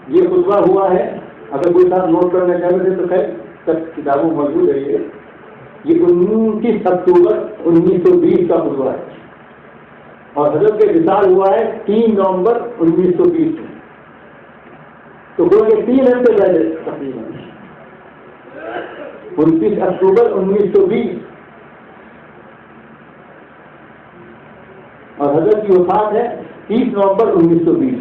یہ خطبہ ہوا ہے، اگر کوئی صاحب نوٹ کرنا چاہتے تھے تو خیر سب کتابوں موجود ہے. یہ 29 اکتوبر 1920 کا خطبہ ہے اور حضرت کے وصال ہوا ہے 3 نومبر 1920 میں. تو کوئی 3 ہفتے پہلے تقریباً 29 اکتوبر 1920 اور حضرت کی وفات ہے 30 نومبر 1920.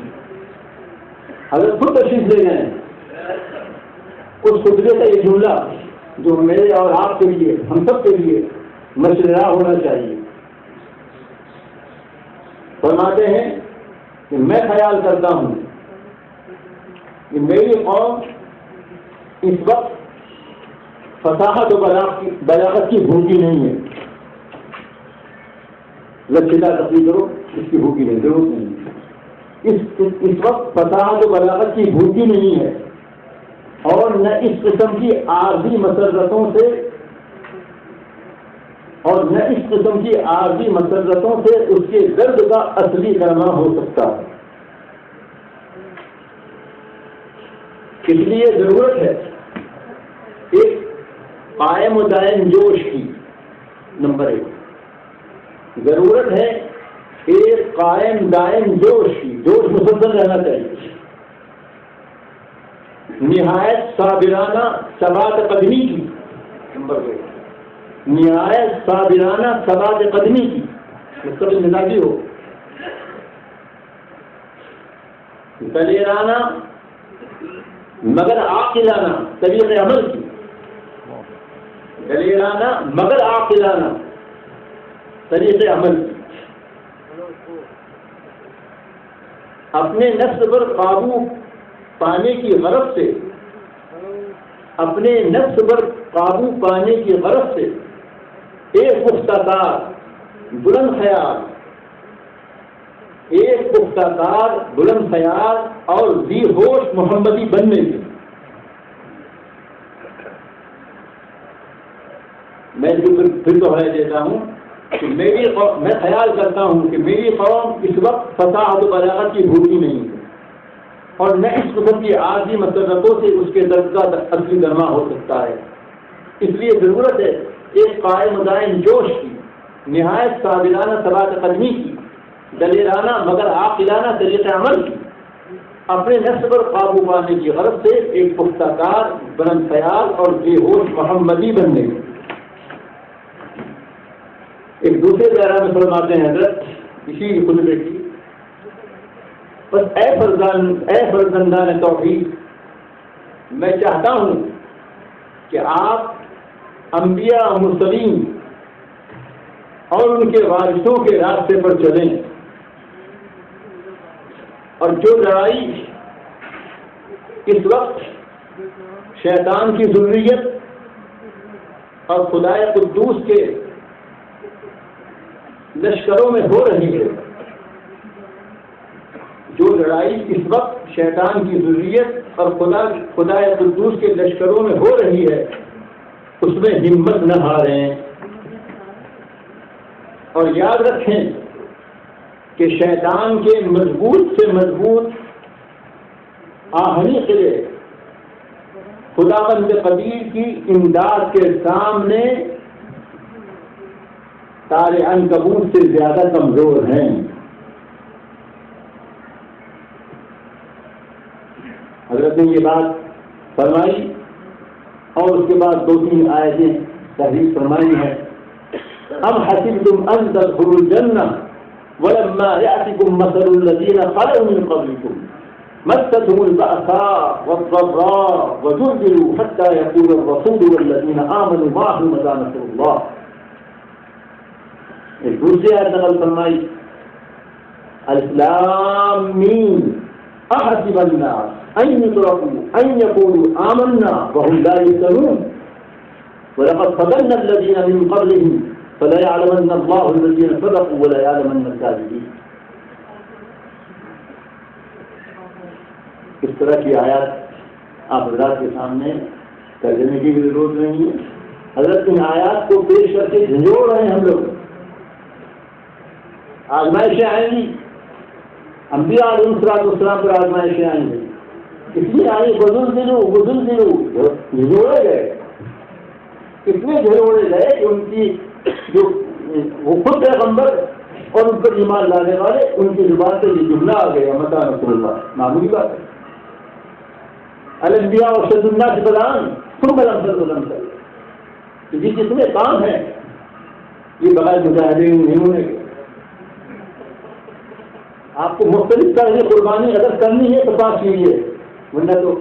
حضرت خود تشریف لے گئے ہیں. اس خطبے کا یہ جملہ جو میرے اور آپ کے لیے، ہم سب کے لیے مشرعہ ہونا چاہیے. فرماتے ہیں کہ میں خیال کرتا ہوں کہ میری قوم اس وقت فصاحت و بلاغت کی بھوکی نہیں ہے. لچکدار تقریر کرو، اس کی بھوکی نہیں، ضرورت نہیں. اس وقت فصاحت و بلاغت کی بھوکی نہیں ہے اور نہ اس قسم کی عارضی مسرتوں سے اس کے درد کا اصلی درما ہو سکتا ہے. اس لیے ضرورت ہے ایک قائم و دائم جوش کی. نمبر 1 ضرورت ہے ایک قائم دائم جوش کی. جوش مسلسل رہنا چاہیے. نہایت صابرانہ ثبات قدمی کی. نمبر 2 نہایت صابرانہ ثبات قدمی کی، مستقل مزاجی ہو. دلیرانہ مگر عاقلانہ طریق عمل کی. دلیرانہ مگر عاقلانہ طریق عمل کی. اپنے نفس پر قابو پانے کی غرض سے ایک پختہ کار بلند خیال اور ذی ہوش محمدی بننے کی. میں پھر دوہرا دیتا ہوں کہ میں خیال کرتا ہوں کہ میری قوم اس وقت فصاحت و بلاغت کی بھوکی نہیں ہے اور نہ اس قسم کی عارضی مسرتوں سے اس کے درد کا اصلی درما ہو سکتا ہے. اس لیے ضرورت ہے ایک قائم دائم جوش کی، نہایت صابرانہ ثبات قدمی کی، دلیرانہ مگر عاقلانہ طریق عمل کی. اپنے نفس پر قابو پانے کی غرض سے ایک پختہ کار بلند خیال اور بے ہوش محمدی بننے کی. ایک دوسرے پیرا میں فرماتے ہیں حضرت اسی خطبے کی، بس اے فرزندان توحید، میں چاہتا ہوں کہ آپ انبیاء اور مرسلین اور ان کے وارثوں کے راستے پر چلیں اور جو لڑائی اس وقت شیطان کی ذریت اور خدائے قدوس کے لشکروں میں ہو رہی ہے، جو لڑائی اس وقت شیطان کی ذریت اور خدائے قدوس کے لشکروں میں ہو رہی ہے، اس میں ہمت نہ ہاریں اور یاد رکھیں کہ شیطان کے مضبوط سے مضبوط آہنی قلعے خداوند قدیر کی امداد کے سامنے تار عنکبوت سے زیادہ کمزور ہیں. حضرت نے یہ بات فرمائی اور اس کے بعد 2-3 آیتیں تحریر فرمائی ہے. ام حسبتم ان تدخلوا الجنہ ولما یأتکم مثل الذین خلوا من قبلکم مستهم البأساء والضراء وزلزلوا حتى يقول الرسول والذین آمنوا معه متى نصر اللہ. ایک دوسری آیت نقل فرمائی الف لام میم احسب الناس ان يتركوا ان يقولوا آمنا وهم لا يفتنون ولقد فتنا الذين من قبلهم فلا يعلمن الله الذين صدقوا ولا يعلمن الكاذبين. اس طرح کی آیات آپ حضرات کے سامنے ترجمے کی بھی ضرورت نہیں ہے. حضرت ان آیات کو پیش کر کے جھنجھوڑ رہے ہیں ہم لوگ. آزمائشیں آئیں گی انبیاء علیہ السلام پر آزمائشیں آئیں گی، اس لیے آئی غزل دلو جھجوڑے گئے، اتنے جھجوڑے گئے کہ ان کی جو وہ خود پیغمبر اور ان پر ایمان لانے والے ان کی زبان سے یہ جملہ آ گیا متى نصر اللہ، معمولی بات ہے۔ الانبیاء اشد الناس بلاء ثم الامثل فالامثل، یہ جتنے کام ہیں یہ بغیر مجاہدے نہیں ہونے کے۔ آپ کو مختلف طرح کی قربانی اگر کرنی ہے تو پاس کیجیے، ورنہ تو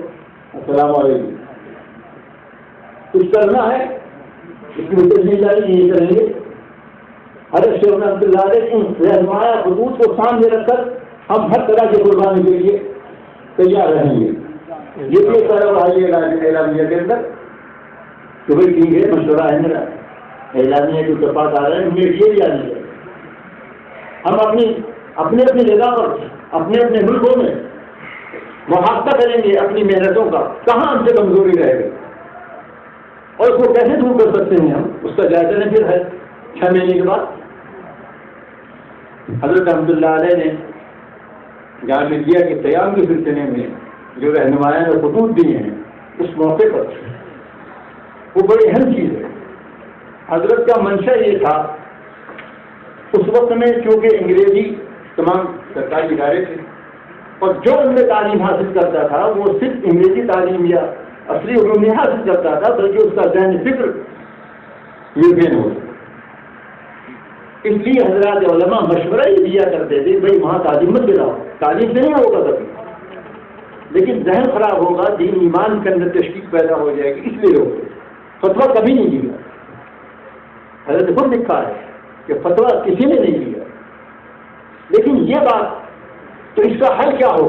السلام علیکم کچھ کرنا ہے اس کی مجھے جاری یہ کریں گے۔ حضرت شیخ رحمۃ اللہ علیہ ان رہنمایا خطوط کو سامنے رکھ کر ہم ہر طرح کی قربانی کے لیے تیار رہیں گے۔ یہ بھی اعلامیہ کے اندر کہ بھائی ٹھیک ہے مشورہ ہے میرا، اعلامیہ جو صفات آ رہے ہیں یہ بھی آ رہی ہے، ہم اپنی جگہ پر اپنے ملکوں میں محاسبہ کریں گے اپنی محنتوں کا، کہاں ہم سے کمزوری رہے گی اور اس کو کیسے دور کر سکتے ہیں ہم، اس کا جائزہ لیں۔ پھر ہے 6 مہینے کے بعد حضرت رحمۃ اللہ علیہ نے جہاں میڈیا کے قیام کے سلسلے میں جو رہنمایاں نے خطوط دیے ہیں اس موقع پر وہ بڑی اہم چیز ہے۔ حضرت کا منشا یہ تھا اس وقت میں چونکہ انگریزی تمام سرکاری ادارے تھے اور جو ان میں تعلیم حاصل کرتا تھا وہ صرف انگریزی تعلیم یا اصلی علوم نہیں حاصل کرتا تھا بلکہ اس کا ذہن فکر یورپین ہو۔ اس لیے حضرات علماء مشورہ ہی دیا کرتے تھے بھائی وہاں تعلیم مت دلاؤ، تعلیم سے نہیں ہوگا کبھی، لیکن ذہن خراب ہوگا، دین ایمان کے اندر تشکیک پیدا ہو جائے گی، اس لیے ہوگا۔ فتویٰ کبھی نہیں دیا، حضرت خود لکھا ہے کہ فتویٰ کسی نے نہیں دیا، لیکن یہ بات تو اس کا حل کیا ہو،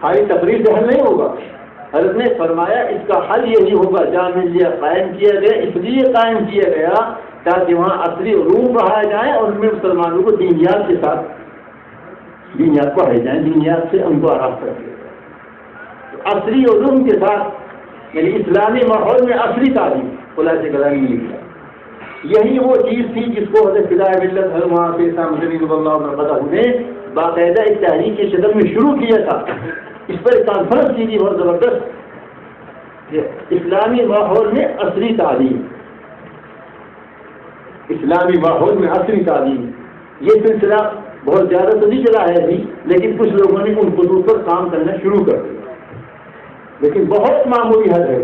خالی تقریر سے حل نہیں ہوگا۔ حضرت نے فرمایا اس کا حل یہی ہوگا، جامعہ ملیہ قائم کیا گیا، اس لیے قائم کیا گیا تاکہ وہاں اصلی علوم پڑھائے جائیں اور ان میں مسلمانوں کو دینیات کے ساتھ دینیات پڑھائے جائیں، دینیات سے ان کو آراستہ کیا جائے، اصلی علوم کے ساتھ، یعنی اسلامی ماحول میں اصلی تعلیم خلاصے کلامی نہیں کیا۔ یہی وہ چیز تھی جس کو حضرت فدائے ملت علماء نے باقاعدہ ایک تحریک کے شکل میں شروع کیا تھا۔ اس پر ایک کانفرنس کی تھی بہت زبردست، اسلامی ماحول میں عصری تعلیم، اسلامی ماحول میں عصری تعلیم۔ یہ سلسلہ بہت زیادہ تو نہیں چلا ہے ابھی، لیکن کچھ لوگوں نے ان خطوط پر کام کرنا شروع کر دیا، لیکن بہت معمولی حد ہے۔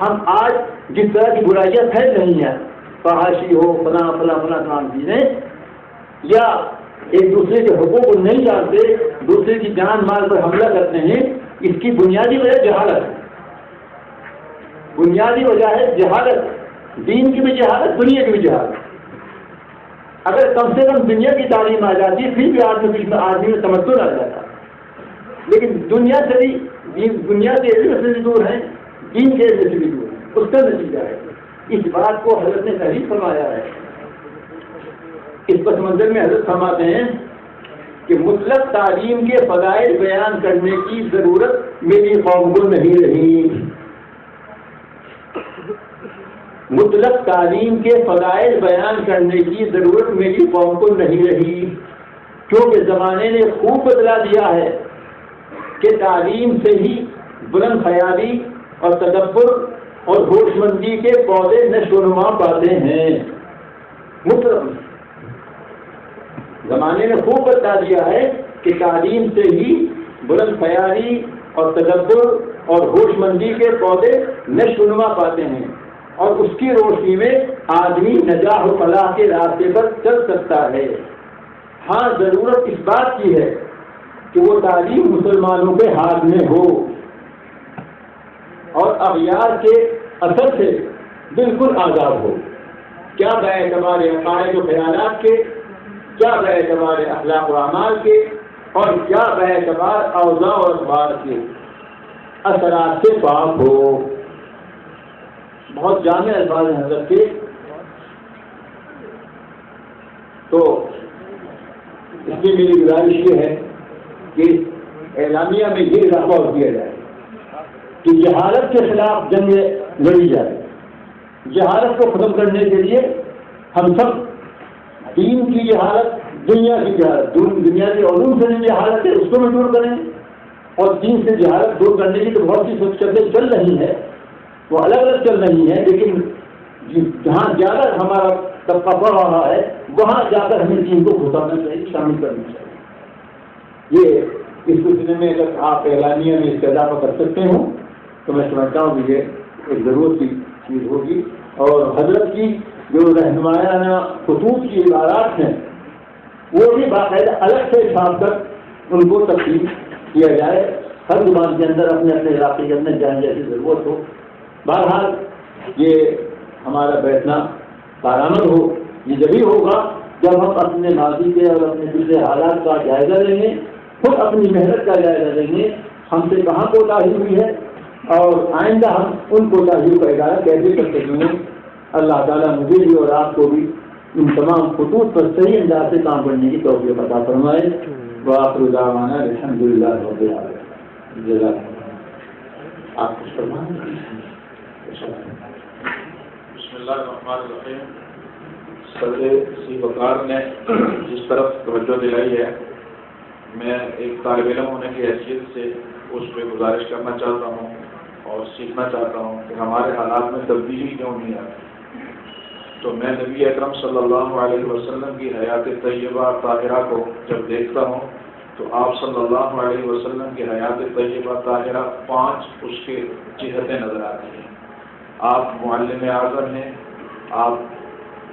ہم آج جس طرح کی برائیاں پھیل رہی ہیں، فحاشی ہو، فلاں فلاں فلاں کام چیزیں، یا ایک دوسرے کے حقوق کو نہیں جانتے، دوسرے کی جان مال پر حملہ کرتے ہیں، اس کی بنیادی وجہ جہالت ہے۔ بنیادی وجہ ہے جہالت، دین کی بھی جہالت، دنیا کی بھی جہالت۔ اگر کم سے کم دنیا کی تعلیم آ جاتی پھر بھی آدمی میں تمدن آ جاتا، لیکن دنیا سے بھی، دنیا کے علم سے بھی دور ہے، دین کے علم سے بھی دور ہے، اس کا نتیجہ ہے۔ اس بات کو حضرت نے تحریر فرمایا ہے۔ اس پس منظر میں حضرت فرماتے ہیں کہ مطلق تعلیم کے فضائل بیان کرنے کی ضرورت میری قوم کو نہیں رہی، مطلق تعلیم کے فضائل بیان کرنے کی ضرورت میری قوم کو نہیں رہی، کیونکہ زمانے نے خوب بدلا دیا ہے کہ تعلیم سے ہی بلند خیالی اور تدبر اور ہوش مندی کے پودے نشو و نما پاتے ہیں۔ مطلق زمانے نے خوب بتا دیا ہے کہ تعلیم سے ہی بلند خیالی اور تدبر اور ہوش مندی کے پودے نشو و نما پاتے ہیں، اور اس کی روشنی میں آدمی نجاح و فلاح کے راستے پر چل سکتا ہے۔ ہاں ضرورت اس بات کی ہے کہ وہ تعلیم مسلمانوں کے ہاتھ میں ہو اور اغیار کے اثر سے بالکل آزاد ہو، کیا باعتبار عقائد و خیالات کے، کیا باعتبار اخلاق و اعمال کے، اور کیا باعتبار اوضاع و اخبار کے اثرات سے پاک ہو۔ بہت جامع الفاظ ہیں حضرت کے، تو اس لیے میری گزارش یہ ہے کہ اعلامیہ میں یہ اضافہ کیا جائے کہ جہالت کے خلاف جنگ لڑی جائے۔ جہالت کو ختم کرنے کے لیے ہم سب دین کی جہالت، دنیا کی جہالت، دنیا کے علوم سے جو جہالت ہے اس کو بھی دور کریں، اور دین سے جہالت دور کرنے کی تو بہت سی سوچیں چل رہی ہے، وہ الگ الگ چل رہی ہیں، لیکن جہاں زیادہ ہمارا طبقہ بڑھ رہا ہے وہاں جا کر ہمیں دین کو گھسانا چاہیے، شامل کرنا چاہیے۔ یہ اس سلسلے میں اگر آپ اعلانیہ میں اس کا اضافہ کر سکتے ہوں تو میں سمجھتا ہوں کہ یہ ایک ضرورت کی چیز ہوگی، اور حضرت کی جو رہنمایانہ خطوط کی عبارات ہیں وہ بھی باقاعدہ الگ سے چھاپ کر ان کو تفصیل کیا جائے، ہر زبان کے اندر اپنے اپنے علاقے کے اندر جہاں جیسی ضرورت ہو۔ بہرحال یہ ہمارا بیٹھنا کارآمد ہو، یہ جبھی ہوگا جب ہم اپنے ماضی کے اور اپنے پچھلے حالات کا جائزہ لیں گے، خود اپنی محنت کا جائزہ لیں گے، ہم سے کہاں کوتاہی ہوئی ہے اور آئندہ ہم ان کوتاہیوں کا ادارہ کیسے کر سکیں گے۔ اللہ تعالیٰ مجھے بھی اور آپ کو بھی ان تمام خطوط پر صحیح انداز سے کام کرنے کی توفیق عطا فرمائے۔ وآخر دعوانا الحمدللہ رب العالمین۔ جزاک اللہ۔ آپ کچھ فرمائیں؟ بسم اللہ الرحمن الرحیم۔ صدر سی وقار نے جس طرف توجہ دلائی ہے، میں ایک طالب علم ہونے کی حیثیت سے اس پہ گزارش کرنا چاہتا ہوں اور سیکھنا چاہتا ہوں کہ ہمارے حالات میں تبدیلی کیوں نہیں آتی۔ تو میں نبی اکرم صلی اللہ علیہ وسلم کی حیات طیبہ طاہرہ کو جب دیکھتا ہوں تو آپ صلی اللہ علیہ وسلم کی حیات طیبہ طاہرہ 5 اس کے جہتیں نظر آتی ہیں۔ آپ معلم اعظم ہیں، آپ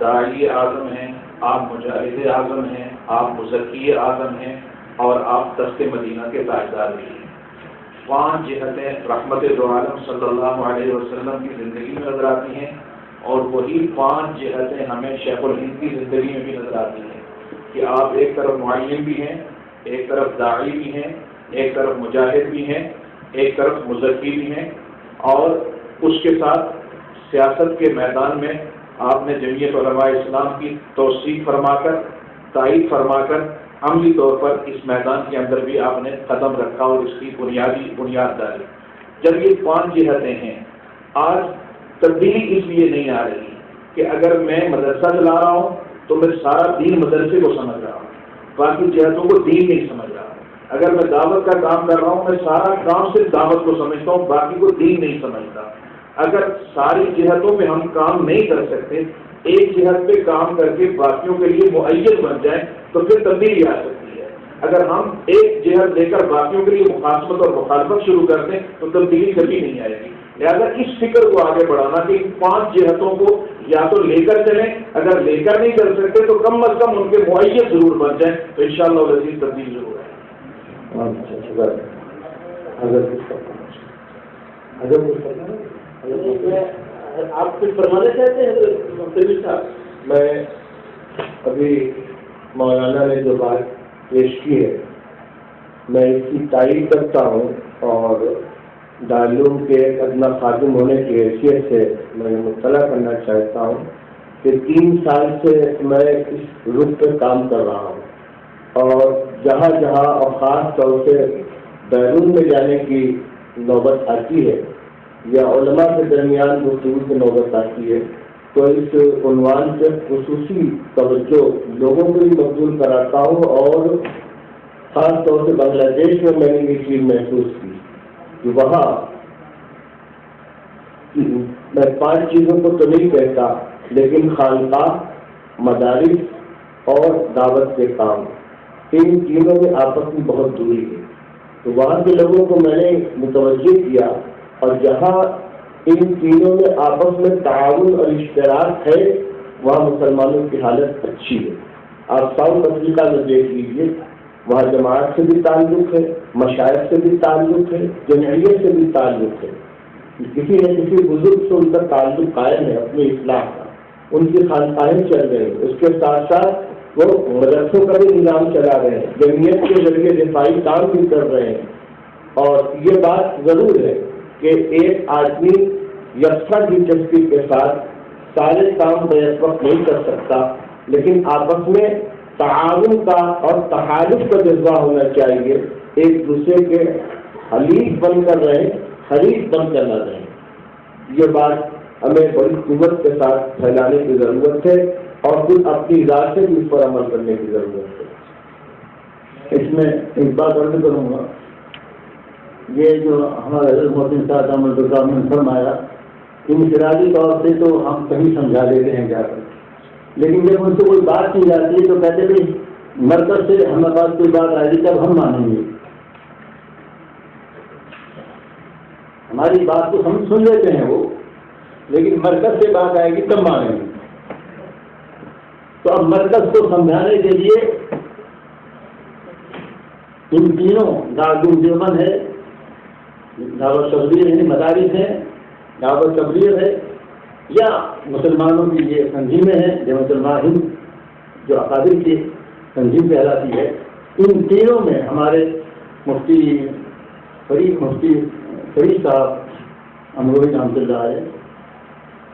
داعی اعظم ہیں، آپ مجاہد اعظم ہیں، آپ مزکی اعظم ہیں، اور آپ تخت مدینہ کے تاجدار بھی ہیں۔ 5 جہتیں رحمت دو عالم صلی اللہ علیہ وسلم کی زندگی میں نظر آتی ہیں، اور وہی 5 جہتیں ہمیں شیخ الہند کی زندگی میں بھی نظر آتی ہیں کہ آپ ایک طرف معلم بھی ہیں، ایک طرف داعی بھی ہیں، ایک طرف مجاہد بھی ہیں، ایک طرف مزکی بھی ہیں، اور اس کے ساتھ سیاست کے میدان میں آپ نے جمعیت علماء اسلام کی توثیق فرما کر، تائید فرما کر عملی طور پر اس میدان کے اندر بھی آپ نے قدم رکھا اور اس کی بنیاد ڈالی۔ جب یہ 5 جہتیں ہیں، آج تبدیلی اس لیے نہیں آ رہی کہ اگر میں مدرسہ چلا رہا ہوں تو میں سارا دین مدرسے کو سمجھ رہا ہوں، باقی جہتوں کو دین نہیں سمجھ رہا ہوں۔ اگر میں دعوت کا کام کر رہا ہوں، میں سارا کام صرف دعوت کو سمجھتا ہوں، باقی کو دین نہیں سمجھتا۔ اگر ساری جہتوں میں ہم کام نہیں کر سکتے، ایک جہت پہ کام کر کے باقیوں کے لیے معید بن جائیں تو پھر تبدیلی آ سکتی ہے۔ اگر ہم ایک جہت لے کر باقیوں کے لیے مخاصمت اور مخالفت شروع کر دیں تو تبدیلی کبھی نہیں آئے گی۔ لہٰذا اس فکر کو آگے بڑھانا کہ 5 جہتوں کو یا تو لے کر چلیں، اگر لے کر نہیں چل سکتے تو کم از کم ان کے معید ضرور بن جائیں تو انشاءاللہ العزیز تبدیلی ضرور ہے۔ آپ کچھ فرمانا چاہتے ہیں؟ میں ابھی مولانا نے جو بات پیش کی ہے میں اس کی تائید کرتا ہوں، اور دارالعلوم کے ادنا خادم ہونے کی حیثیت سے میں مطلع کرنا چاہتا ہوں کہ 3 سال سے میں اس رخ پہ کام کر رہا ہوں، اور جہاں جہاں اور خاص طور سے بیرون میں جانے کی نوبت آتی ہے یا علماء کے درمیان گفتگو کی نوبت آتی ہے تو اس عنوان سے خصوصی توجہ لوگوں کو بھی مقبول کراتا ہوں، اور خاص طور سے بنگلہ دیش میں نے یہ چیز محسوس کی کہ وہاں میں 5 چیزوں کو تو نہیں کہتا، لیکن خانقاہ، مدارس اور دعوت کے کام، ان تینوں میں آپس میں بہت دوری ہے۔ تو وہاں کے لوگوں کو میں نے متوجہ کیا، اور جہاں ان تینوں میں آپس میں تعاون اور اشتراک ہے وہاں مسلمانوں کی حالت اچھی ہے۔ آپ ساؤتھ افریقہ میں دیکھ لیجیے، وہاں جماعت سے بھی تعلق ہے، مشائخ سے بھی تعلق ہے، جمعیت سے بھی تعلق ہے، کسی نہ کسی بزرگ سے ان کا تعلق قائم ہے اپنی اصلاح کا، ان کی خانقاہیں چل رہے ہیں، اس کے ساتھ ساتھ وہ مدرسوں کا بھی نظام چلا رہے ہیں، جمعیت کے ذریعے دفاعی کام بھی کر رہے ہیں۔ اور یہ بات ضرور ہے کہ ایک آدمی یکساں دلچسپی کے ساتھ سارے کام بیک وقت نہیں کر سکتا، لیکن آپس میں تعاون کا اور تحالف کا جذبہ ہونا چاہیے، ایک دوسرے کے حلیف بن کر رہیں، حریف بن کر نہ رہیں۔ یہ بات ہمیں بڑی قوت کے ساتھ پھیلانے کی ضرورت ہے، اور خود اپنی ذات سے بھی اس پر عمل کرنے کی ضرورت ہے۔ اس میں ایک بات عرض کروں گا، یہ جو ہمارے حضرت محسن صاحب احمد صاحب نے فرمایا، انفرادی طور سے تو ہم کہیں سمجھا دیتے ہیں جا کر، لیکن جب ان سے کوئی بات کی جاتی ہے تو کہتے بھائی مرکز سے ہمارے پاس کوئی بات آئے گی تب ہم مانیں گے، ہماری بات کو ہم سن لیتے ہیں وہ، لیکن مرکز سے بات آئے گی تب مانیں گے۔ تو اب مرکز کو سمجھانے کے لیے ان تینوں دارالعلوم دیوبند ہے، دعوت تبلیغ ہے، مدارس ہیں، دعوت تبلیغ ہے، یا مسلمانوں کی یہ تنظیمیں ہیں جمعیت علماء ہند جو اکابر کی تنظیم کہلاتی ہے، ان تینوں میں ہمارے مفتی فرید صاحب امروہی رحمۃ اللہ علیہ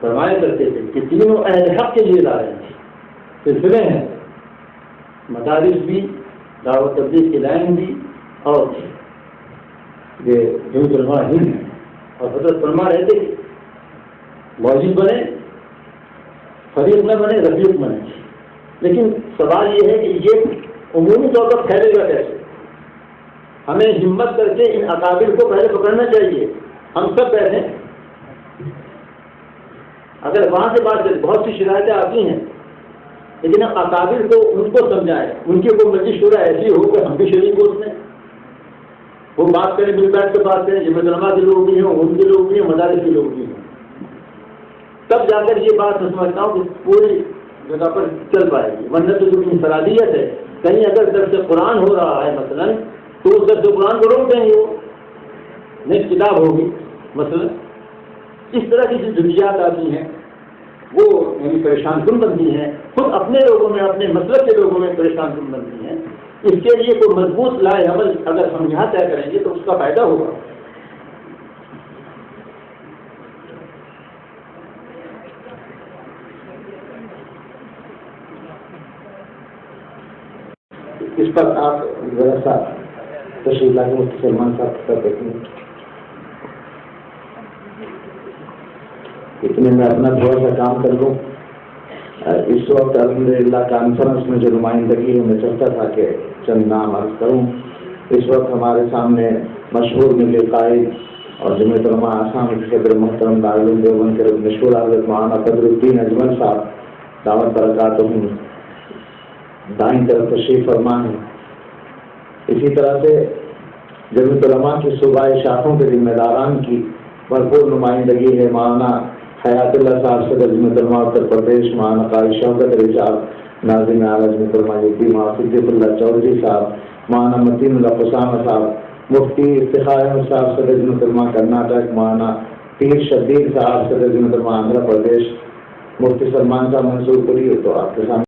فرمایا کرتے تھے کہ تینوں اہل حق کے لیے لا رہے ہیں، سلسلے ہیں، مدارس بھی، دعوت تبلیغ کی لائن بھی، اور یہ جمعیت علماء ہند ہے۔ اور حضرت فرما رہے تھے کہ موجود بنے، فریق نہ بنے، رفیق بنے، لیکن سوال یہ ہے کہ یہ عمومی طور پر پھیلے گا کیسے؟ ہمیں ہمت کر کے ان اکابر کو پہلے پکڑنا چاہیے۔ ہم سب بیٹھے، اگر وہاں سے بہت سی شکایتیں آتی ہیں، لیکن اکابر کو ان کو سمجھائیں، ان کی کوئی مجلس شورا ایسی ہو کہ ہم بھی شریک ہو، اس میں وہ بات کریں، مل بیٹھ کے بات کریں، جمعیت علماء کے لوگ بھی ہوں، ان کے لوگ بھی ہیں، مدارس کے لوگ بھی ہیں، تب جا کر یہ بات میں سمجھتا ہوں کہ پوری جگہ پر چل پائے گی۔ ورنہ تو جو انفرادیت ہے، کہیں اگر درس قرآن ہو رہا ہے مثلاً تو اس درس قرآن کو روک دیں گے، وہ نئی کتاب ہوگی مثلاً، اس طرح کی جو جزیات آتی ہیں وہ یعنی پریشان کن بنتی ہیں، خود اپنے لوگوں میں، اپنے مسلک کے لوگوں میں پریشان کن بنتی ہیں۔ اس کے لیے کوئی مضبوط لائے عمل اگر ہم یہاں طے کریں گے تو اس کا فائدہ ہوگا۔ اس پر آپ ذرا سا تشریف لا کے مفتی سلمان صاحب کر دیتے ہیں۔ اتنے میں اپنا تھوڑا سا کام کر لوں۔ اس وقت الحمدللہ کانفرنس میں جو نمائندگی میں چلتا تھا کہ چند نام عرض کروں، اس وقت ہمارے سامنے مشہور ملی قائد اور جمعیت علماء آسام کے صدر محترم دارالعلوم دیوبند کے مشہور حضرت مولانا قدر الدین اجمل صاحب دعوت برکاتہم دائیں طرف تشریف فرما ہے۔ اسی طرح سے جمعیت علماء کی صوبائی شاخوں کے ذمہ داران کی بھرپور نمائندگی ہے۔ مولانا حیات اللہ صاحب صدر جمعیت علماء اتر پردیش، مولانا قاری شوکت علی صاحب ناظم اعلیٰ جمعیت علماء یوپی، مولانا صدیق اللہ چودھری صاحب، مولانا متین اللہ قسامہ صاحب، مفتی افتخار احمد صاحب صدر جمعیت علماء کرناٹک، مولانا پیر شبیر صاحب صدر جمعیت علماء آندھرا پردیش، مفتی سلمان صاحب منصور پوری، تو آپ کے سامنے